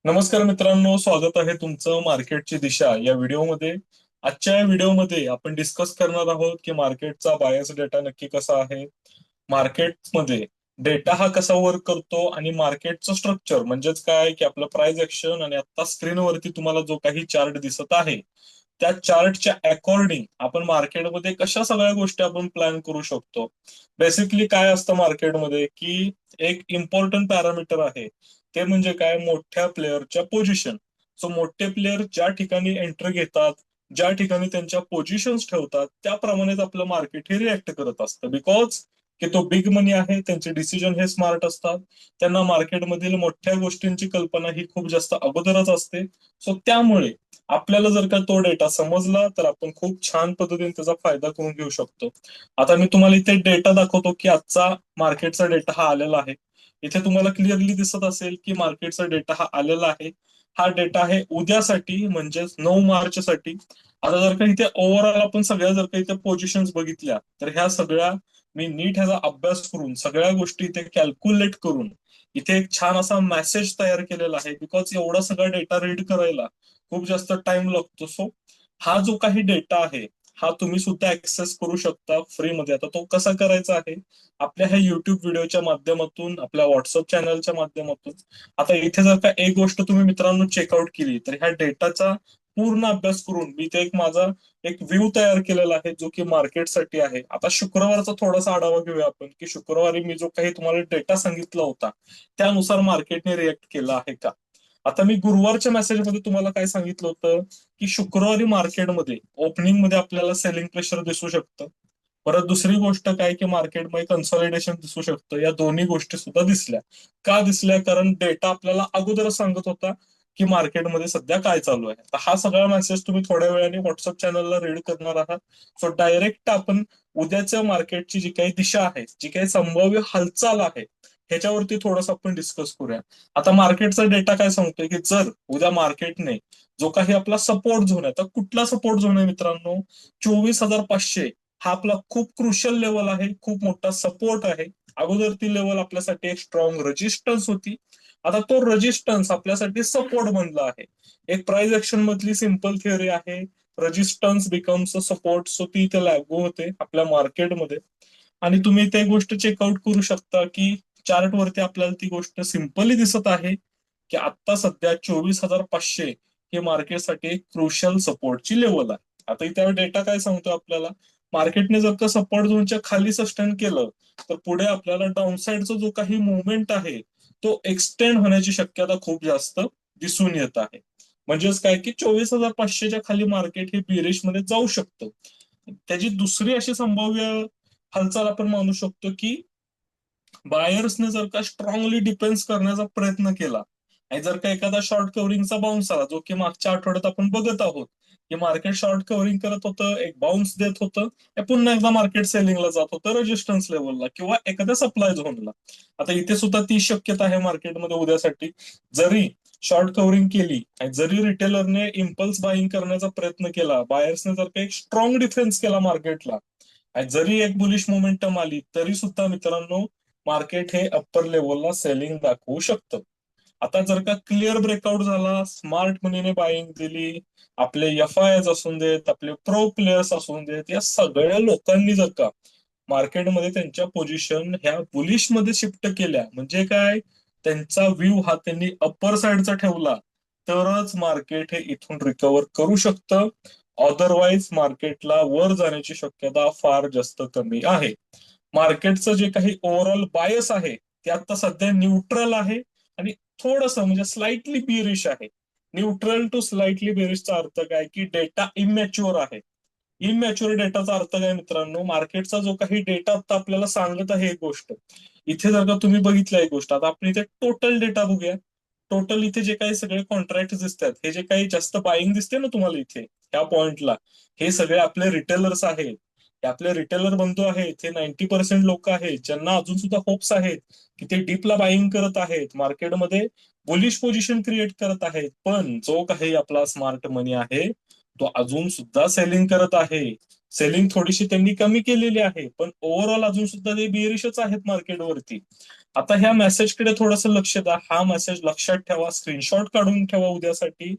नमस्कार मित्रांनो, स्वागत आहे तुमचं मार्केटची दिशा या व्हिडिओमध्ये. आजच्या या व्हिडिओमध्ये आपण डिस्कस करणार आहोत की मार्केटचा बायस डेटा नक्की कसा आहे, मार्केटमध्ये डेटा हा कसा वर्क करतो आणि मार्केटचं स्ट्रक्चर म्हणजेच काय की आपलं प्राइस ऍक्शन आणि आता स्क्रीनवरती तुम्हाला जो काही चार्ट दिसत आहे त्या चार्टच्या अकॉर्डिंग आपण मार्केटमध्ये कशा सगळ्या गोष्टी आपण प्लॅन करू शकतो. बेसिकली काय असतं मार्केटमध्ये की एक इम्पॉर्टंट पॅरामीटर आहे, ते म्हणजे काय, मोठ्या प्लेअरच्या पोझिशन. सो मोठे प्लेअर ज्या ठिकाणी एंट्री घेतात, ज्या ठिकाणी त्यांच्या पोझिशन्स ठेवतात, त्याप्रमाणेच आपलं मार्केट हे रिॲक्ट करत असतं. बिकॉज की तो बिग मनी आहे, त्यांचे डिसिजन हे स्मार्ट असतात, त्यांना मार्केटमधील मोठ्या गोष्टींची कल्पना ही खूप जास्त अगोदरच असते. सो त्यामुळे आपल्याला जर का तो डेटा समजला तर आपण खूप छान पद्धतीने त्याचा फायदा करून घेऊ शकतो. आता मी तुम्हाला इथे डेटा दाखवतो की आजचा मार्केटचा डेटा हा आलेला आहे. इथे तुम्हाला क्लिअरली दिसत असेल की मार्केटचा डेटा हा आलेला आहे. हा डेटा आहे उद्यासाठी म्हणजेच 9 मार्च साठी. आता जर का इथे ओव्हरऑल आपण सगळ्या जर का इथे पोझिशन्स बघितल्या तर ह्या सगळ्या मी नीट ह्याचा अभ्यास करून सगळ्या गोष्टी इथे कॅल्क्युलेट करून इथे एक छान असा मेसेज तयार केलेला आहे. बिकॉज एवढा सगळा डेटा रीड करायला खूप जास्त टाइम लागतो. सो हा जो काही डेटा आहे हा तुम्ही सुद्धा ऍक्सेस करू शकता फ्रीमध्ये. आता तो कसा करायचा आहे, आपल्या ह्या युट्यूब व्हिडिओच्या माध्यमातून, आपल्या व्हॉट्सअप चॅनलच्या माध्यमातून. आता इथे जर का एक गोष्ट तुम्ही मित्रांनो चेकआउट केली तर ह्या डेटाचा पूर्ण अभ्यास करून मी ते एक माझा एक व्ह्यू तयार केलेला आहे जो की मार्केटसाठी आहे. आता शुक्रवारचा थोडासा आढावा घेऊया आपण की शुक्रवारी मी जो काही तुम्हाला डेटा सांगितला होता त्यानुसार मार्केटने रिएक्ट केला आहे का. आता मी गुरुवारच्या मेसेजमध्ये तुम्हाला काय सांगितलं होतं की शुक्रवारी मार्केटमध्ये ओपनिंग मध्ये आपल्याला सेलिंग प्रेशर दिसू शकतं. परत दुसरी गोष्ट काय की मार्केटमध्ये कन्सॉलिडेशन दिसू शकतं. या दोन्ही गोष्टी सुद्धा दिसल्या. का दिसल्या? कारण डेटा आपल्याला अगोदरच सांगत होता की मार्केटमध्ये सध्या काय चालू आहे. तर हा सगळा मेसेज तुम्ही थोड्या वेळाने व्हॉट्सअप चॅनलला रीड करणार आहात. सो डायरेक्ट आपण उद्याच्या मार्केटची जी काही दिशा आहे, जी काही संभाव्य हालचाल आहे, ह्याच्यावरती थोडंसं आपण डिस्कस करूया. आता मार्केटचा डेटा काय सांगतोय की जर उद्या मार्केटने जो काही आपला सपोर्ट झोन आहे, तर कुठला सपोर्ट झोन आहे मित्रांनो, 24,500 हा आपला खूप क्रुशियल लेवल आहे, खूप मोठा सपोर्ट आहे. अगोदर ती लेवल आपल्यासाठी एक स्ट्रॉंग रेजिस्टन्स होती. आता तो रेजिस्टन्स आपल्यासाठी सपोर्ट बनला आहे. एक प्राइस ऍक्शन मधली सिंपल थिअरी आहे, resistance becomes a support. So ती इथे लागू होते आपल्या मार्केटमध्ये. आणि तुम्ही ते गोष्ट चेकआउट करू शकता की चार्ट वरती आपल्याला ती गोष्ट सिंपली दिसत आहे की आता सध्या 24,500 हे मार्केटसाठी एक क्रुशियल सपोर्टची लेवल आहे. आता इथे डेटा काय सांगतो आपल्याला, मार्केटने जर का सपोर्ट झोनच्या खाली सस्टेन केलं तर पुढे आपल्याला डाऊनसाइडचा जो काही मुवमेंट आहे तो एक्सटेंड होण्याची शक्यता खूप जास्त दिसून येत आहे. म्हणजेच काय की 24,500च्या खाली मार्केट हे बिरिश मध्ये जाऊ शकतं. त्याची दुसरी अशी संभाव्य हालचाल आपण मानू शकतो की बायर्सने जर का स्ट्रॉंगली डिफेन्स करण्याचा प्रयत्न केला आणि जर का एखादा शॉर्ट कव्हरिंगचा बाउन्स आला, जो की मागच्या आठवड्यात आपण बघत आहोत की मार्केट शॉर्ट कव्हरिंग करत होतं, एक बाउन्स देत होतं, हे पुन्हा एकदा मार्केट सेलिंगला जात होतं रेजिस्टन्स लेवलला किंवा एखाद्या सप्लाय झोनला. आता इथे सुद्धा ती शक्यता आहे मार्केटमध्ये उद्यासाठी. जरी शॉर्ट कव्हरिंग केली आणि जरी रिटेलरने इम्पल्स बाईंग करण्याचा प्रयत्न केला, बायर्सने जर का एक स्ट्रॉंग डिफेन्स केला मार्केटला आणि जरी एक बुलिश मोमेंटम आली तरी सुद्धा मित्रांनो मार्केट हे अप्पर लेवलला सेलिंग दाखवू शकतं. आता जर का क्लिअर ब्रेकआउट झाला, स्मार्ट मनीने बाईंग दिली, आपले एफ आय एस असून देत, आपले प्रो प्लेयर्स असून देत, या सगळ्या लोकांनी जर का मार्केटमध्ये त्यांच्या पोझिशन ह्या बुलिश मध्ये शिफ्ट केल्या, म्हणजे काय, त्यांचा व्ह्यू हा त्यांनी अप्पर साइडचा ठेवला, तरच मार्केट हे इथून रिकव्हर करू शकतं. अदरवाईज मार्केटला वर जाण्याची शक्यता फार जास्त कमी आहे. मार्केटचं जे काही ओव्हरऑल बायस आहे ते आता सध्या न्यूट्रल आहे आणि थोडंसं म्हणजे स्लाइटली बिअरिश आहे. न्यूट्रल टू स्लाइटली बेरिशचा अर्थ काय की डेटा इमॅच्युअर आहे. इमॅच्युअर डेटाचा अर्थ काय मित्रांनो, मार्केटचा जो काही डेटा आता आपल्याला सांगत आहे एक गोष्ट, इथे जर का तुम्ही बघितलं एक गोष्ट, आता आपण इथे टोटल डेटा बघूया. टोटल इथे जे काही सगळे कॉन्ट्रॅक्ट दिसतात, हे जे काही जास्त बाईंग दिसते ना तुम्हाला इथे ह्या पॉइंटला, हे सगळे आपले रिटेलर्स आहेत. हे आपले रिटेलर बंधू आहेत, हे 90% लोक आहेत ज्यांना अजून सुद्धा होप्स आहेत की ते डीपला बाईंग करत आहेत, मार्केटमध्ये बुलिश पोझिशन क्रिएट करत आहेत. पण जो काही आपला स्मार्ट मनी आहे तो अजून सुद्धा सेलिंग करत आहे. सेलिंग थोडीशी त्यांनी कमी केलेली आहे पण ओव्हरऑल अजून सुद्धा ते बिअरिशच आहेत मार्केटवरती. आता ह्या मेसेजकडे थोडंसं लक्ष द्या. हा मेसेज लक्षात ठेवा, स्क्रीनशॉट काढून ठेवा उद्यासाठी.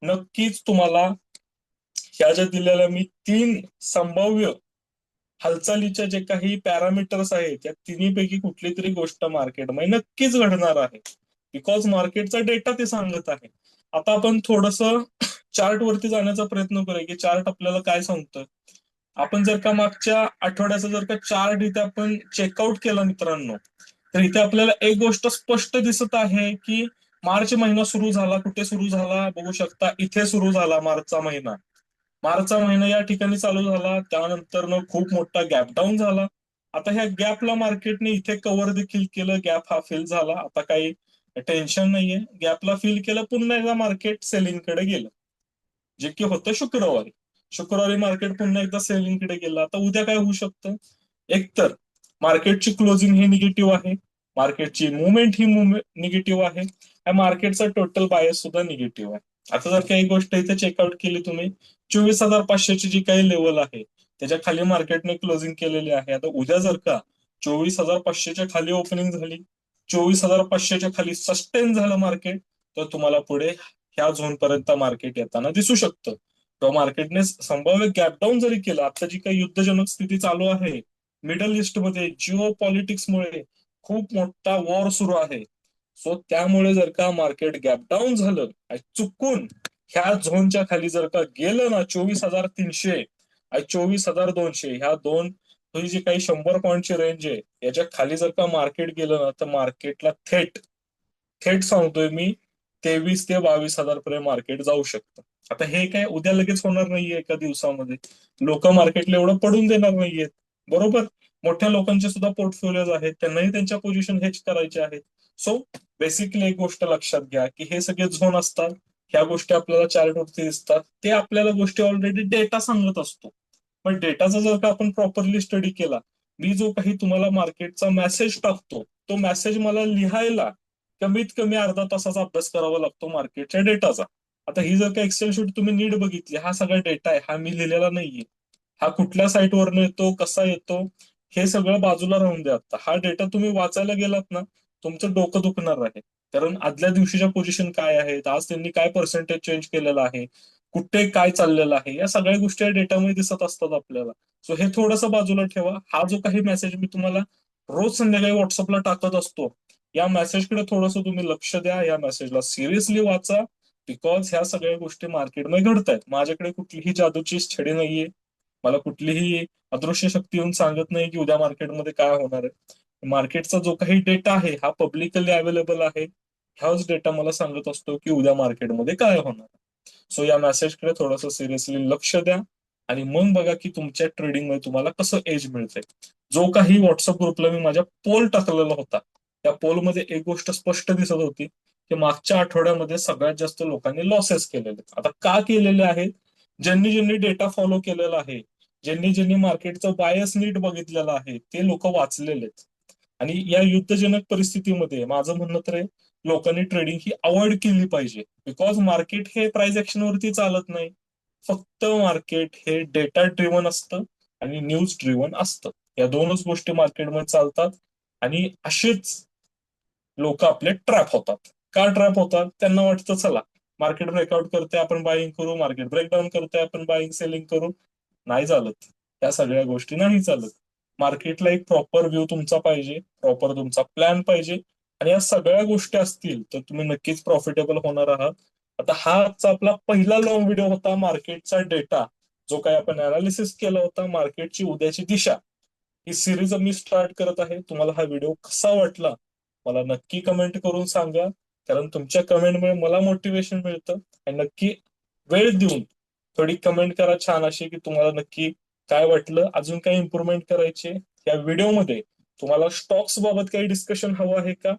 नक्कीच तुम्हाला ह्या ज्या दिलेल्या मी 3 संभाव्य हालचालीच्या जे काही पॅरामीटर्स आहेत त्या तिन्हीपैकी कुठली तरी गोष्ट मार्केटमध्ये नक्कीच घडणार आहे. बिकॉज मार्केटचा डेटा ते सांगत आहे. आता आपण थोडस चार्ट वरती जाण्याचा प्रयत्न करूया की चार्ट आपल्याला काय सांगतं. आपण जर का मागच्या आठवड्याचा जर का चार्ट इथे आपण चेकआउट केला मित्रांनो, तर इथे आपल्याला एक गोष्ट स्पष्ट दिसत आहे की मार्च महिना सुरू झाला. कुठे सुरू झाला बघू शकता, इथे सुरू झाला मार्चचा महिना. मार्चचा महिना या ठिकाणी चालू झाला, त्यानंतर खूप मोठा गॅप डाऊन झाला. आता ह्या गॅपला मार्केटने इथे कव्हर देखील केलं, गॅप हा फिल झाला. आता काही टेन्शन नाहीये, गॅपला फिल केलं, पुन्हा एकदा मार्केट सेलिंग कडे गेलं, जे की होतं शुक्रवारी. शुक्रवारी मार्केट पुन्हा एकदा सेलिंग कडे गेलं. आता उद्या काय होऊ शकतं, एकतर मार्केटची क्लोजिंग ही निगेटिव्ह आहे, मार्केटची मुवमेंट ही निगेटिव्ह आहे, मार्केटचा टोटल बायस सुद्धा निगेटिव्ह आहे. आता जर काही गोष्ट इथे चेकआउट केली तुम्ही, 24,500ची जी काही लेवल आहे त्याच्या खाली मार्केटने क्लोजिंग केलेली आहे. आता उद्या जर का 24,500च्या खाली ओपनिंग झाली, 24,500च्या खाली सस्टेन झालं मार्केट, तर तुम्हाला पुढे ह्या झोन पर्यंत मार्केट येताना दिसू शकतं. किंवा मार्केटने संभाव्य गॅपडाऊन जरी केलं, आता जी काही युद्धजनक स्थिती चालू आहे मिडल ईस्ट मध्ये जिओ पॉलिटिक्समुळे, खूप मोठा वॉर सुरू आहे. सो त्यामुळे जर का मार्केट गॅपडाऊन झालं आणि चुकून ह्या झोनच्या खाली जर का गेलं ना, 24,300 आणि 24,200, ह्या दोन ही जी काही 100 पॉईंटची रेंज आहे याच्या खाली जर का मार्केट गेलं ना, तर मार्केटला थेट थेट सांगतोय मी, 23,000 ते 22,000 पर्यंत मार्केट जाऊ शकतं. आता हे काय उद्या लगेच होणार नाहीये एका दिवसामध्ये. लोक मार्केटला एवढं पडून देणार नाहीयेत, बरोबर. मोठ्या लोकांचे सुद्धा पोर्टफोलिओज आहेत, त्यांनाही त्यांच्या पोझिशन हेच करायचे आहेत. सो बेसिकली एक गोष्ट लक्षात घ्या की हे सगळे झोन असतात, ह्या गोष्टी आपल्याला चार्टवरती दिसतात, ते आपल्याला गोष्टी ऑलरेडी डेटा सांगत असतो. पण डेटाचा जर का आपण प्रॉपरली स्टडी केला, मी जो काही तुम्हाला मार्केटचा मेसेज टाकतो, तो मेसेज मला लिहायला कमीत कमी अर्धा तासाचा अभ्यास करावा लागतो मार्केटच्या डेटाचा. आता ही जर का एक्सेल शीट तुम्ही नीट बघितली, हा सगळा डेटा आहे, हा मी लिहिलेला नाहीये. हा कुठल्या साईटवरनं येतो, कसा येतो, हे सगळं बाजूला राहून द्या. आता हा डेटा तुम्ही वाचायला गेलात ना, तुमचं डोकं दुखणार आहे. कारण आदल्या दिवशीच्या पोझिशन काय आहेत, आज त्यांनी काय पर्सेंटेज चेंज केलेलं आहे, कुठे काय चाललेलं आहे, या सगळ्या गोष्टी या डेटामध्ये दिसत असतात आपल्याला. सो हे थोडंसं बाजूला ठेवा. हा जो काही मेसेज मी तुम्हाला रोज संध्याकाळी व्हॉट्सअपला टाकत असतो, या मेसेजकडे थोडंसं तुम्ही लक्ष द्या, या मेसेजला सिरियसली वाचा. बिकॉज ह्या सगळ्या गोष्टी मार्केटमध्ये घडत आहेत. माझ्याकडे कुठलीही जादूची छडी नाहीये, मला कुठलीही अदृश्य शक्ती येऊन सांगत नाही की उद्या मार्केटमध्ये काय होणार आहे. मार्केटचा जो काही डेटा आहे हा पब्लिकली अवेलेबल आहे. हाच डेटा मला सांगत असतो की उद्या मार्केटमध्ये काय होणार. सो या मेसेजकडे थोडंसं सिरियसली लक्ष द्या आणि मग बघा की तुमच्या ट्रेडिंग मध्ये तुम्हाला कसं एज मिळतंय. जो काही व्हॉट्सअप ग्रुपला मी माझ्या पोल टाकलेला होता, त्या पोलमध्ये एक गोष्ट स्पष्ट दिसत होती की मागच्या आठवड्यामध्ये सगळ्यात जास्त लोकांनी लॉसेस केलेले. आता का केलेले आहेत, ज्यांनी ज्यांनी डेटा फॉलो केलेला आहे, ज्यांनी ज्यांनी मार्केटचं बायस नीट बघितलेलं आहे, ते लोक वाचलेले आहेत. आणि या युद्धजनक परिस्थितीमध्ये माझं म्हणणं तर आहे, लोकांनी ट्रेडिंग ही अवॉइड केली पाहिजे. बिकॉज मार्केट हे प्राइस ऍक्शन वरती चालत नाही. फक्त मार्केट हे डेटा ड्रिव्हन असतं आणि न्यूज ड्रिव्हन असतं. या दोनच गोष्टी मार्केटमध्ये चालतात. आणि असेच लोक आपले ट्रॅप होतात. का ट्रॅप होतात, त्यांना वाटतं चला मार्केट ब्रेकआउट करते आपण बाईंग करू, मार्केट ब्रेकडाऊन करते आपण बाईंग सेलिंग करू. नाही चालत, त्या सगळ्या गोष्टी नाही चालत. मार्केटला एक प्रॉपर व्ह्यू तुमचा पाहिजे, प्रॉपर तुमचा प्लॅन पाहिजे. आणि या सगळ्या गोष्टी असतील तर तुम्ही नक्कीच प्रॉफिटेबल होणार आहात. आता हा आजचा आपला पहिला लॉंग व्हिडिओ होता मार्केटचा डेटा, जो काही आपण अनालिसिस केला होता मार्केटची उद्याची दिशा. ही सिरीज मी स्टार्ट करत आहे. तुम्हाला हा व्हिडिओ कसा वाटला मला नक्की कमेंट करून सांगा, कारण तुमच्या कमेंटमुळे मला मोटिवेशन मिळतं. आणि नक्की वेळ देऊन थोडी कमेंट करा छान अशी की तुम्हाला नक्की काय वाटलं, अजून काही इम्प्रुव्हमेंट करायचे या व्हिडिओमध्ये. तुम्हाला स्टॉक्स बाबत काही डिस्कशन हवं आहे का,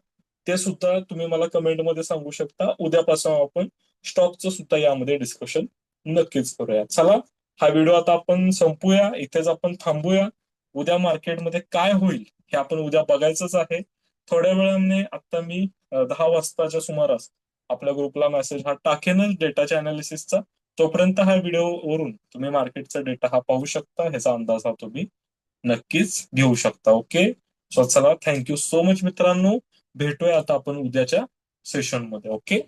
ते सुद्धा तुम्ही मला कमेंटमध्ये सांगू शकता. उद्यापासून आपण स्टॉकचं सुद्धा यामध्ये डिस्कशन नक्कीच करूया. चला, हा व्हिडिओ आता आपण संपूया, इथेच आपण थांबूया. उद्या मार्केटमध्ये काय होईल हे आपण उद्या बघायचंच आहे. थोड्या वेळाने आता मी 10 वाजताच्या सुमारास आपल्या ग्रुपला मेसेज हा टाकेनच डेटाच्या अनालिसिसचा. तोपर्यंत हा व्हिडिओ वरून तुम्ही मार्केटचा डेटा हा पाहू शकता, ह्याचा अंदाज हा तुम्ही नक्कीच घेऊ शकता. ओके. सो चला, थँक्यू सो मच मित्रांनो. भेटूया आता आपण उद्याच्या सेशनमध्ये. ओके.